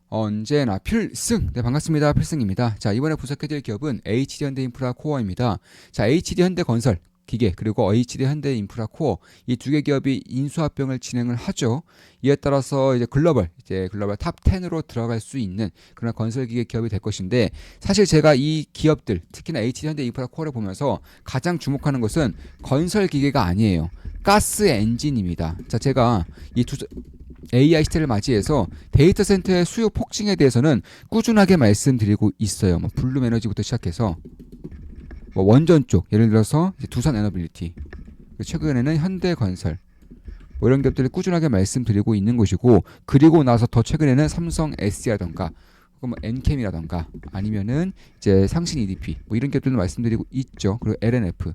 언제나 필승! 네, 반갑습니다. 필승입니다. 자, 이번에 분석해드릴 기업은 HD현대인프라코어입니다. 자, HD현대건설 기계 그리고 HD현대인프라코어 이 두 개 기업이 인수합병을 진행을 하죠. 이에 따라서 이제 글로벌 탑 10으로 들어갈 수 있는 그런 건설기계 기업이 될 것인데, 사실 제가 이 기업들 특히나 HD현대인프라코어를 보면서 가장 주목하는 것은 건설기계가 아니에요. 가스 엔진입니다. 자, 제가 이 AI 시대를 맞이해서 데이터 센터의 수요 폭증에 대해서는 꾸준하게 말씀드리고 있어요. 블룸 에너지부터 시작해서 원전 쪽, 예를 들어서 두산 에너빌리티, 최근에는 현대건설, 이런 기업들을 꾸준하게 말씀드리고 있는 것이고, 그리고 나서 더 최근에는 삼성 SD라던가 혹은 엔캠이라던가 아니면은 이제 상신 EDP 이런 기업들도 말씀드리고 있죠. 그리고 LNF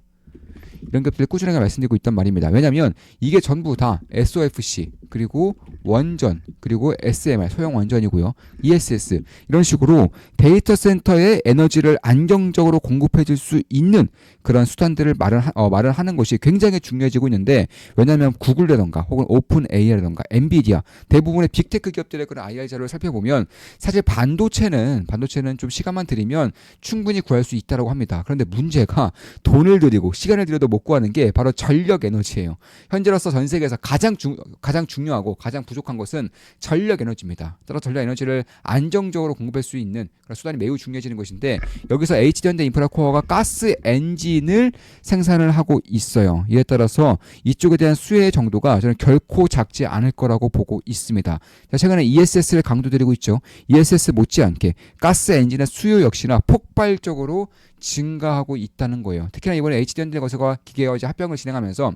이런 것들을 꾸준하게 말씀드리고 있단 말입니다. 왜냐하면 이게 전부 다 SOFC 그리고 원전 그리고 SMR 소형 원전이고요. ESS 이런 식으로 데이터 센터에 에너지를 안정적으로 공급해 줄 수 있는 그런 수단들을 마련하는 것이 굉장히 중요해지고 있는데, 왜냐하면 구글이라던가 혹은 오픈 AI라던가 엔비디아 대부분의 빅테크 기업들의 그런 IR 자료를 살펴보면 사실 반도체는 좀 시간만 들이면 충분히 구할 수 있다고 합니다. 그런데 문제가 돈을 들이고 시간을 들여도 못 구하는 게 바로 전력 에너지예요. 현재로서 전 세계에서 가장 중요하고 가장 부족한 것은 전력 에너지입니다. 따라 전력 에너지를 안정적으로 공급할 수 있는 그런 수단이 매우 중요해지는 것인데, 여기서 HD현대인프라코어가 가스 엔진을 생산을 하고 있어요. 이에 따라서 이쪽에 대한 수혜의 정도가 저는 결코 작지 않을 거라고 보고 있습니다. 자, 최근에 ESS를 강조드리고 있죠. ESS 못지않게 가스 엔진의 수요 역시나 폭발적으로 증가하고 있다는 거예요. 특히나 이번에 HD현대건설과 기계가 이제 합병을 진행하면서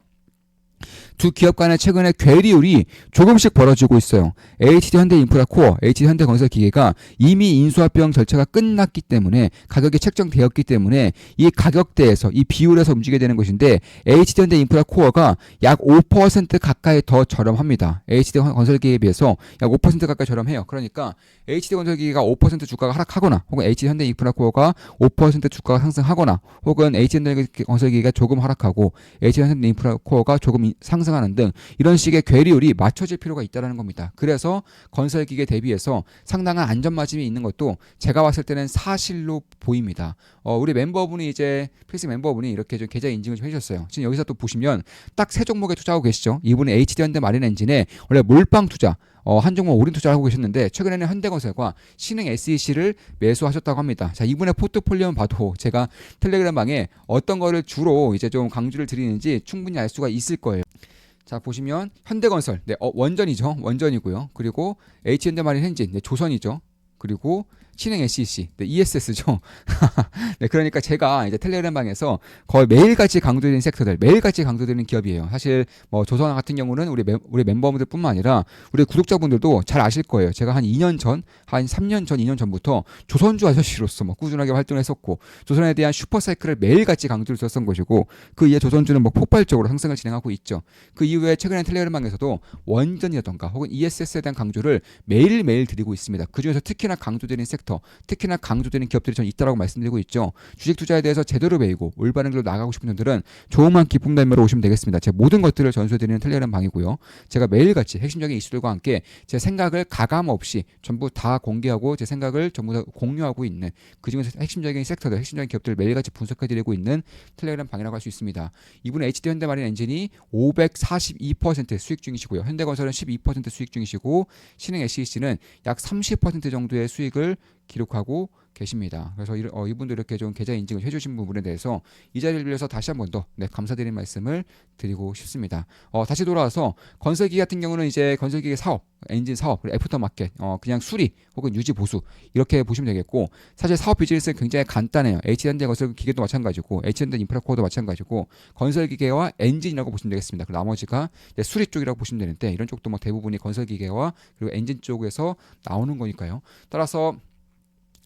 두 기업 간의 최근에 괴리율이 조금씩 벌어지고 있어요. HD현대인프라코어, HD현대건설기계가 이미 인수합병 절차가 끝났기 때문에, 가격이 책정되었기 때문에 이 가격대에서 이 비율에서 움직이게 되는 것인데, HD현대인프라코어가 약 5% 가까이 더 저렴합니다. HD건설기계에 비해서 약 5% 가까이 저렴해요. 그러니까 HD건설기계가 5% 주가가 하락하거나 혹은 HD현대인프라코어가 5% 주가가 상승하거나 혹은 HD건설기계가 조금 하락하고 HD현대인프라코어가 조금 상승하는 등 이런 식의 괴리율이 맞춰질 필요가 있다는 겁니다. 그래서 건설기계 대비해서 상당한 안전마진이 있는 것도 제가 봤을 때는 사실로 보입니다. 우리 필스 멤버분이 이렇게 좀 계좌 인증을 좀 해주셨어요. 지금 여기서 또 보시면 딱 세 종목에 투자하고 계시죠. 이분은 HD현대 마린엔진에 원래 몰빵 투자, 한 종목 올인 투자를 하고 계셨는데, 최근에는 현대건설과 신흥 SEC를 매수하셨다고 합니다. 자, 이분의 포트폴리오만 봐도 제가 텔레그램 방에 어떤 거를 주로 이제 좀 강조를 드리는지 충분히 알 수가 있을 거예요. 자, 보시면 현대건설, 원전이죠. 원전이고요. 그리고 H현대마린엔진, 조선이죠. 그리고 신흥 SEC, ESS죠. 네, 그러니까 제가 이제 텔레그램방에서 거의 매일같이 강조드리는 섹터들, 매일같이 강조드리는 기업이에요. 사실 조선 같은 경우는 우리 멤버분들뿐만 아니라 우리 구독자분들도 잘 아실 거예요. 제가 한 2년 전, 한 3년 전, 2년 전부터 조선주 아저씨로서 꾸준하게 활동을 했었고, 조선에 대한 슈퍼사이클을 매일같이 강조를 드렸던 것이고, 그 이후에 조선주는 폭발적으로 상승을 진행하고 있죠. 그 이후에 최근에 텔레그램방에서도 원전이라던가 혹은 ESS에 대한 강조를 매일매일 드리고 있습니다. 그중에서 특히나 강조드리는 섹터, 특히나 강조되는 기업들이 전 있다라고 말씀드리고 있죠. 주식 투자에 대해서 제대로 배우고 올바른 길로 나가고 싶은 분들은 조그만 기쁨 달매로 오시면 되겠습니다. 제 모든 것들을 전수해드리는 텔레그램 방이고요. 제가 매일같이 핵심적인 이슈들과 함께 제 생각을 가감 없이 전부 다 공개하고 제 생각을 전부 다 공유하고 있는, 그중에서 핵심적인 섹터들, 핵심적인 기업들을 매일같이 분석해드리고 있는 텔레그램 방이라고 할 수 있습니다. 이분은 HD현대마린엔진이 542% 수익 중이시고요. 현대건설은 12% 수익 중이시고, 신흥 SEC는 약 30% 정도의 수익을 기록하고 계십니다. 그래서 이분도 이렇게 좀 계좌 인증을 해주신 부분에 대해서 이 자리를 빌려서 다시 한 번 더 감사드리는 말씀을 드리고 싶습니다. 다시 돌아와서 건설기 같은 경우는 이제 건설기계 사업, 엔진 사업, 애프터마켓, 그냥 수리 혹은 유지 보수 이렇게 보시면 되겠고, 사실 사업 비즈니스는 굉장히 간단해요. HD건설 기계도 마찬가지고 HD인프라코어도 마찬가지고 건설기계와 엔진이라고 보시면 되겠습니다. 그리고 나머지가 수리 쪽이라고 보시면 되는데, 이런 쪽도 대부분이 건설기계와 그리고 엔진 쪽에서 나오는 거니까요. 따라서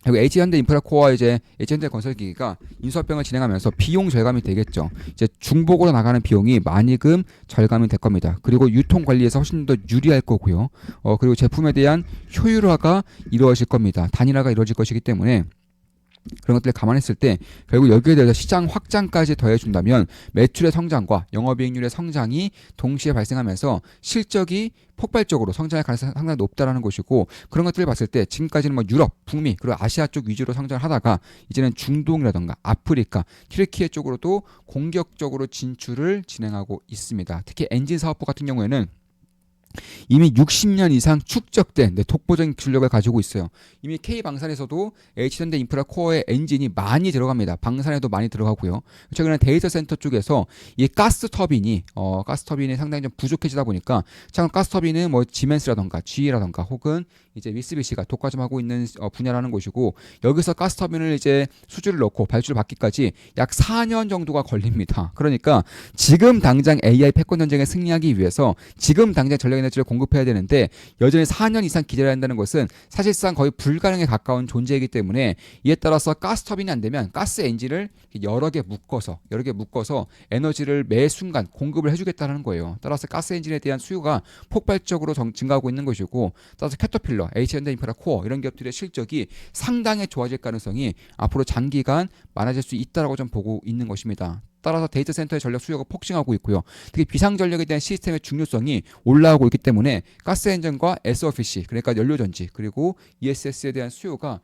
그리고 HD인프라코어와 이제 HD건설기계가 인수합병을 진행하면서 비용 절감이 되겠죠. 이제 중복으로 나가는 비용이 많이금 절감이 될 겁니다. 그리고 유통 관리에서 훨씬 더 유리할 거고요. 그리고 제품에 대한 효율화가 이루어질 겁니다. 단일화가 이루어질 것이기 때문에 그런 것들을 감안했을 때 결국 여기에 대해서 시장 확장까지 더해준다면 매출의 성장과 영업이익률의 성장이 동시에 발생하면서 실적이 폭발적으로 성장할 가능성이 상당히 높다라는 것이고, 그런 것들을 봤을 때 지금까지는 뭐 유럽, 북미 그리고 아시아 쪽 위주로 성장을 하다가 이제는 중동이라던가 아프리카, 튀르키예 쪽으로도 공격적으로 진출을 진행하고 있습니다. 특히 엔진 사업부 같은 경우에는 이미 60년 이상 축적된 독보적인 기술력을 가지고 있어요. 이미 K방산에서도 H현대인프라 코어의 엔진이 많이 들어갑니다. 방산에도 많이 들어가고요. 최근에 데이터 센터 쪽에서 이 가스 터빈이 상당히 좀 부족해지다 보니까 참 가스 터빈은 뭐 지멘스라던가 GE라던가 혹은 이제 미쓰비시가 독과점하고 있는 분야라는 것이고, 여기서 가스 터빈을 이제 수주를 넣고 발주를 받기까지 약 4년 정도가 걸립니다. 그러니까 지금 당장 AI 패권 전쟁에 승리하기 위해서 지금 당장 전력 에너지를 공급해야 되는데 여전히 4년 이상 기다려야 한다는 것은 사실상 거의 불가능에 가까운 존재이기 때문에, 이에 따라서 가스 터빈이 안 되면 가스 엔진을 여러 개 묶어서 에너지를 매 순간 공급을 해주겠다는 거예요. 따라서 가스 엔진에 대한 수요가 폭발적으로 증가하고 있는 것이고, 따라서 캐터필러, H현대인프라 코어 이런 기업들의 실적이 상당히 좋아질 가능성이 앞으로 장기간 많아질 수 있다라고 좀 보고 있는 것입니다. 따라서 데이터 센터의 전력 수요가 폭증하고 있고요. 특히 비상 전력에 대한 시스템의 중요성이 올라오고 있기 때문에 가스 엔진과 SOFC, 그러니까 연료전지 그리고 ESS에 대한 수요가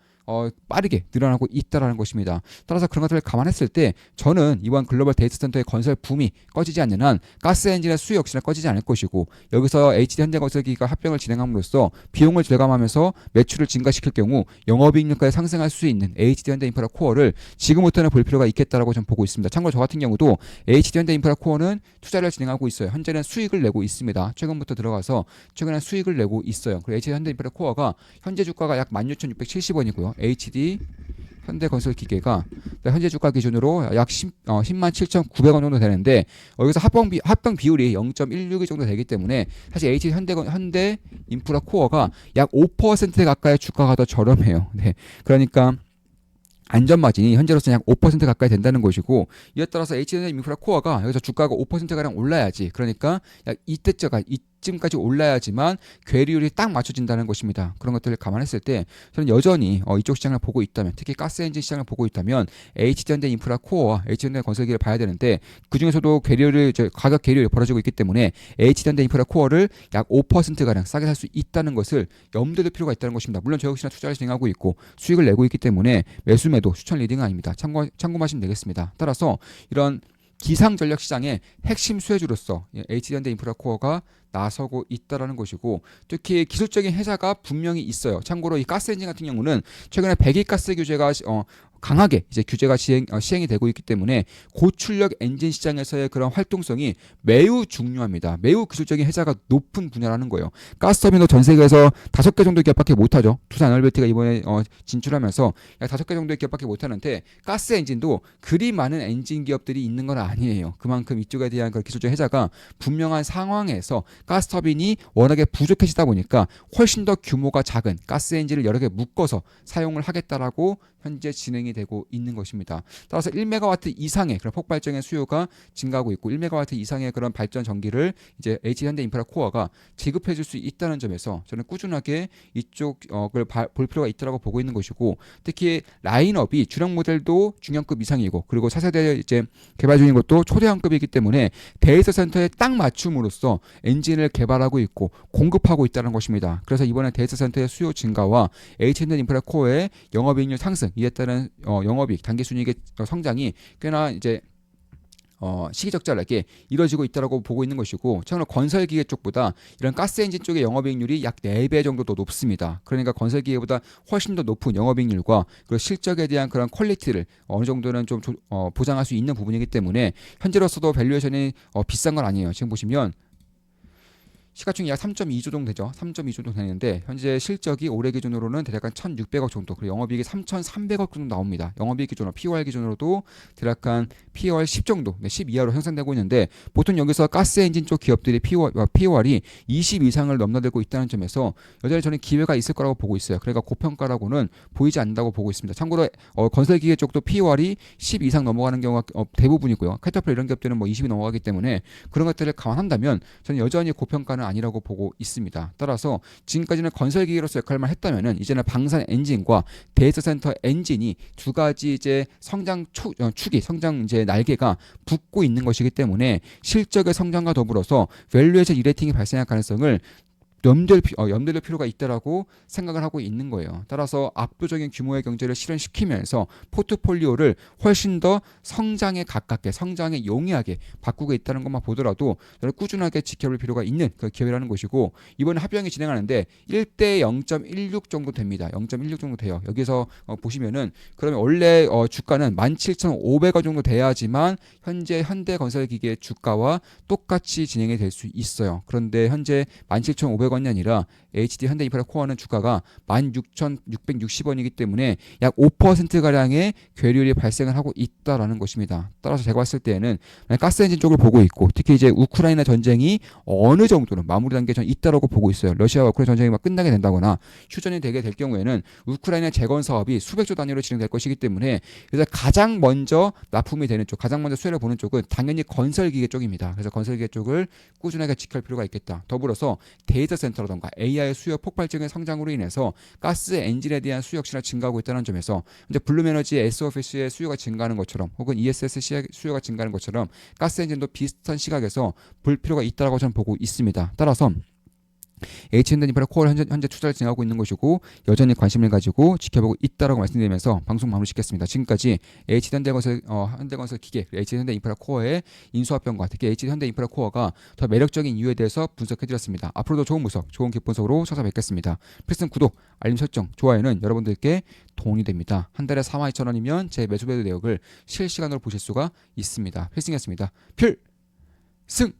빠르게 늘어나고 있다라는 것입니다. 따라서 그런 것들을 감안했을 때 저는 이번 글로벌 데이터 센터의 건설 붐이 꺼지지 않는 한 가스 엔진의 수요 역시나 꺼지지 않을 것이고, 여기서 HD 현대건설기가 합병을 진행함으로써 비용을 절감하면서 매출을 증가시킬 경우 영업이익률까지 상승할 수 있는 HD 현대인프라 코어를 지금부터는 볼 필요가 있겠다라고 좀 보고 있습니다. 참고로 저 같은 경우도 HD 현대인프라 코어는 투자를 진행하고 있어요. 현재는 수익을 내고 있습니다. 최근부터 들어가서 최근에 수익을 내고 있어요. 그리고 HD 현대인프라 코어가 현재 주가가 약 16,670원이고요. HD 현대건설기계가 현재 주가 기준으로 약 10만 7,900원 정도 되는데, 여기서 합병 비율이 0.16이 정도 되기 때문에 사실 HD 현대 인프라 코어가 약 5% 가까이 주가가 더 저렴해요. 네. 그러니까 안전 마진이 현재로서는 약 5% 가까이 된다는 것이고, 이에 따라서 H현대 인프라 코어가 여기서 주가가 5%가량 올라야지, 그러니까 약 이쯤까지 올라야지만 괴리율이 딱 맞춰진다는 것입니다. 그런 것들을 감안했을 때 저는 여전히 이쪽 시장을 보고 있다면, 특히 가스 엔진 시장을 보고 있다면 H현대 인프라 코어와 H현대 건설기를 봐야 되는데, 그중에서도 가격 괴리율이 벌어지고 있기 때문에 H현대 인프라 코어를 약 5%가량 싸게 살 수 있다는 것을 염두에 둘 필요가 있다는 것입니다. 물론 저 역시나 투자를 진행하고 있고 수익을 내고 있기 때문에 매수매도 추천 리딩은 아닙니다. 참고하시면 되겠습니다. 따라서 이런 기상전력 시장의 핵심 수혜주로서 H현대 인프라 코어가 나서고 있다라는 것이고, 특히 기술적인 혜자가 분명히 있어요. 참고로 이 가스 엔진 같은 경우는 최근에 배기가스 규제가 강하게 이제 규제가 시행이 되고 있기 때문에 고출력 엔진 시장에서의 그런 활동성이 매우 중요합니다. 매우 기술적인 혜자가 높은 분야라는 거예요. 가스터빈도 전 세계에서 5개 정도의 기업밖에 못하죠. 두산 에너비티가 이번에 진출하면서 약 5개 정도의 기업밖에 못하는데, 가스 엔진도 그리 많은 엔진 기업들이 있는 건 아니에요. 그만큼 이쪽에 대한 그런 기술적 혜자가 분명한 상황에서 가스터빈이 워낙에 부족해지다 보니까 훨씬 더 규모가 작은 가스 엔진을 여러 개 묶어서 사용을 하겠다라고 현재 진행이 되고 있는 것입니다. 따라서 1메가와트 이상의 그런 폭발적인 수요가 증가하고 있고, 1메가와트 이상의 그런 발전 전기를 이제 H현대인프라 코어가 지급해 줄 수 있다는 점에서 저는 꾸준하게 이쪽을 볼 필요가 있다고 보고 있는 것이고, 특히 라인업이 주력 모델도 중형급 이상이고, 그리고 차세대 이제 개발 중인 것도 초대형급이기 때문에 데이터 센터에 딱 맞춤으로써 엔진을 개발하고 있고 공급하고 있다는 것입니다. 그래서 이번에 데이터 센터의 수요 증가와 H현대인프라 코어의 영업이익률 상승, 이에 따른 영업이익, 단기순이익의 성장이 꽤나 이제 시기적절하게 이루어지고 있다고 보고 있는 것이고, 참고로 건설기계 쪽보다 이런 가스 엔진 쪽의 영업이익률이 약 4배 정도 더 높습니다. 그러니까 건설기계보다 훨씬 더 높은 영업이익률과 그리고 실적에 대한 그런 퀄리티를 어느 정도는 좀 보장할 수 있는 부분이기 때문에 현재로서도 밸류에이션이 비싼 건 아니에요. 지금 보시면 시가총액 약 3.2조 정도 되죠. 3.2조 정도 되는데 현재 실적이 올해 기준으로는 대략 한 1,600억 정도, 그리고 영업이익이 3,300억 정도 나옵니다. 영업이익 기준으로 POR 기준으로도 대략 한 POR 10 정도, 10 이하로 형성되고 있는데, 보통 여기서 가스 엔진 쪽 기업들이 POR이 20 이상을 넘나들고 있다는 점에서 여전히 저는 기회가 있을 거라고 보고 있어요. 그러니까 고평가라고는 보이지 않는다고 보고 있습니다. 참고로 건설기계 쪽도 POR이 10 이상 넘어가는 경우가 대부분이고요. 캐터필러 이런 기업들은 뭐 20이 넘어가기 때문에 그런 것들을 감안한다면 저는 여전히 고평가는 아니라고 보고 있습니다. 따라서 지금까지는 건설기계로서 역할만 했다면은 이제는 방산 엔진과 데이터 센터 엔진이 두 가지 이제 축이 성장 이제 날개가 붙고 있는 것이기 때문에 실적의 성장과 더불어서 밸류에이션 리레이팅이 발생할 가능성을 염두할 필요가 있다라고 생각을 하고 있는 거예요. 따라서 압도적인 규모의 경제를 실현시키면서 포트폴리오를 훨씬 더 성장에 가깝게, 성장에 용이하게 바꾸고 있다는 것만 보더라도 꾸준하게 지켜볼 필요가 있는 그 기업이라는 것이고, 이번에 합병이 진행하는데 1대 0.16 정도 됩니다. 0.16 정도 돼요. 여기서 보시면은 그러면 원래 주가는 17,500원 정도 돼야지만 현재 현대건설기계 주가와 똑같이 진행이 될 수 있어요. 그런데 현재 17,500원이 아니라 HD 현대인프라 코어는 주가가 16,660원이기 때문에 약 5%가량의 괴리율이 발생을 하고 있다라는 것입니다. 따라서 제가 봤을 때에는 가스 엔진 쪽을 보고 있고, 특히 이제 우크라이나 전쟁이 어느 정도는 마무리 단계에 전 있다라고 보고 있어요. 러시아와 우크라이나 전쟁이 막 끝나게 된다거나 휴전이 되게 될 경우에는 우크라이나 재건 사업이 수백조 단위로 진행될 것이기 때문에, 그래서 가장 먼저 납품이 되는 쪽, 가장 먼저 수혜를 보는 쪽은 당연히 건설기계 쪽입니다. 그래서 건설기계 쪽을 꾸준하게 지킬 필요가 있겠다. 더불어서 데이터 센터라던가 AI 수요 폭발적인 성장으로 인해서 가스 엔진에 대한 수요 역시나 증가하고 있다는 점에서 이제 블룸에너지 S오피스의 수요가 증가하는 것처럼, 혹은 ESS 수요가 증가하는 것처럼 가스 엔진도 비슷한 시각에서 볼 필요가 있다고 저는 보고 있습니다. 따라서 H현대인프라 코어를 현재 투자를 진행하고 있는 것이고, 여전히 관심을 가지고 지켜보고 있다라고 말씀드리면서 방송 마무리 짓겠습니다. 지금까지 현대건설 기계, H현대인프라 코어의 인수합병과 특히 H현대인프라 코어가 더 매력적인 이유에 대해서 분석해드렸습니다. 앞으로도 좋은 분석, 좋은 기본석으로 찾아뵙겠습니다. 필승 구독, 알림 설정, 좋아요는 여러분들께 도움이 됩니다. 한 달에 42,000원이면 제 매수매도 내역을 실시간으로 보실 수가 있습니다. 필승이었습니다. 필승!